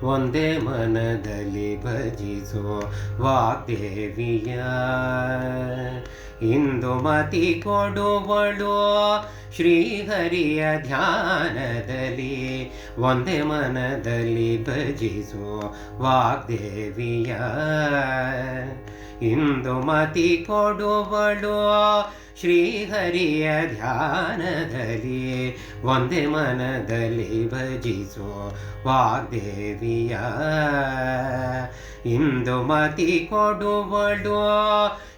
ಒಂದೇ ಮನದಲ್ಲಿ ಭಜಿಸೋ ವಾಗ್ದೇವಿಯ ಇಂದುಮತಿ ಕೊಡುವಳು ಶ್ರೀಹರಿಯ ಧ್ಯಾನದಲ್ಲಿ ಒಂದೇ ಮನದಲ್ಲಿ ಭಜಿಸೋ ವಾಗ್ದೇವಿಯ ಇಂದುಮತಿ ಕೊಡುವಳು ಶ್ರೀಹರಿಯ ಧ್ಯಾನದಲ್ಲಿ ಒಂದೇ ಮನದಲ್ಲಿ ಭಜಿಸೋ ವಾಗ್ದೇವಿಯ ಇಂದುಮತಿ ಕೊಡುವಳು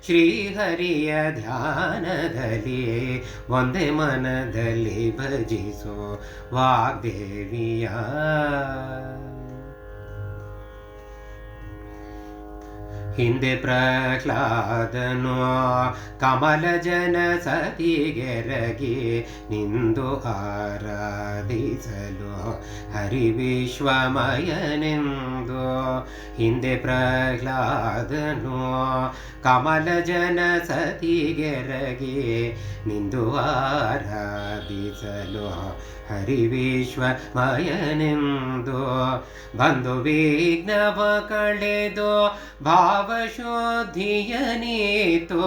ಶ್ರೀಹರಿಯ ಧ್ಯಾನದಲ್ಲಿ ಒಂದೇ ಮನದಲ್ಲಿ ಭಜಿಸೋ ವಾಗ್ದೇವಿಯ ಹಿಂದೆ ಪ್ರಹ್ಲಾದನು ಕಮಲಜನ ಸತಿಗೆರಗಿ ನಿಂದು ಆರಾಧಿಸಲು ಹರಿವಿಶ್ವಮಯನೆಂದು ಹಿಂದೆ ಪ್ರಹ್ಲಾದನು ಕಮಲಜನ ಸತಿಗೆರಗಿ ನಿಂದು ಆರಾಧಿಸಲು ಹರಿವಿಶ್ವಮಯನೆಂದು ಬಂದು ವಿಘ್ನವ ಕಳೆದು ಭಾವಶುದ್ಧಿಯ ನೀತು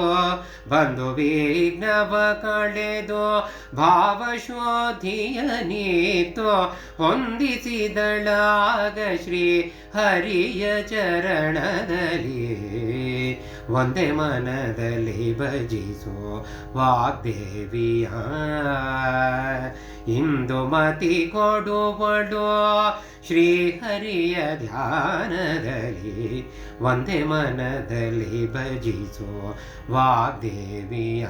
ಬಂದು ವಿಘ್ನವ ಕಳೆದು ಭಾವಶುದ್ಧಿಯ ನೀತು ಹೊಂದಿಸಿದಳಾಗ ಶ್ರೀ ಹರಿಯ ಚರಣದಲ್ಲಿ ಒಂದೇ ಮನದಲ್ಲಿ ಭಜಿಸೋ ವಾಗ್ದೇವಿಯ ಇಂದುಮತಿ ಕೊಡುವಳು ಶ್ರೀಹರಿಯ ಧ್ಯಾನದಲ್ಲಿ ಒಂದೇ ಮನದಲ್ಲಿ ಭಜಿಸೋ ವಾಗ್ದೇವಿಯ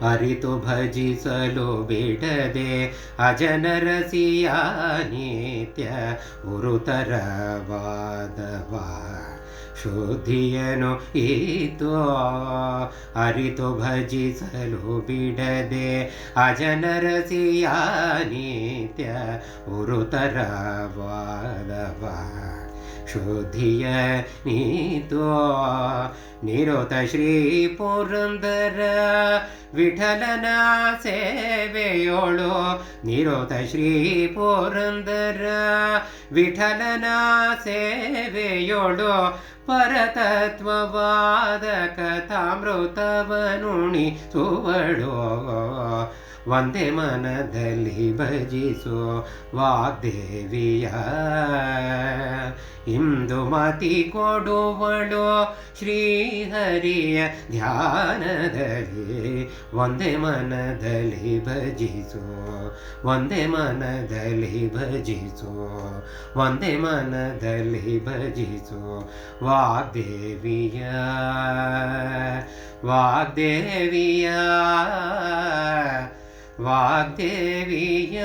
ಅರಿತು ಭಜಿಸಲು ಬಿಡದೆ ಅಜನರಸಿಯ ನಿತ್ಯ ಗುರುತರವಾದವ ಶುದ್ಧಿಯನು ಈತೋ ಅರಿತು ಭಜಿಸಲು ಬಿಡದೆ ಅಜನರಸಿಯ ನಿತ್ಯ ಗುರುತರವಾದವ ಶುದ್ಧಿಯ ನೀತೋ ನಿರೋತ ಶ್ರೀ ಪುರಂದರ ವಿಠಲನ ಸೇವೆಯೋಳು ನಿರೋತ ಶ್ರೀ ಪುರಂದರ ವಿಠಲನ ಸೇವೆಯೋಳು ಪರತತ್ವವಾದ ಕಥಾಮೃತವನುಣಿಸುವಳು ಒಂದೇ ಮನದಲ್ಲಿ ಭಜಿಸೋ ವಾಗ್ದೇವಿಯ ಇಂದುಮತಿ ಕೊಡುವಳು ಶ್ರೀಹರಿಯ ಧ್ಯಾನದಲ್ಲಿ ಒಂದೇ ಮನದಲ್ಲಿ ಭಜಿಸೋ ಒಂದೇ ಮನದಲ್ಲಿ ಭಜಿಸೋ ಒಂದೇ ಮನದಲ್ಲಿ ಭಜಿಸೋ ವಾಗ್ದೇವಿಯ ವಾಗ್ದೇವಿಯ ವಾಗ್ದೇವಿಯ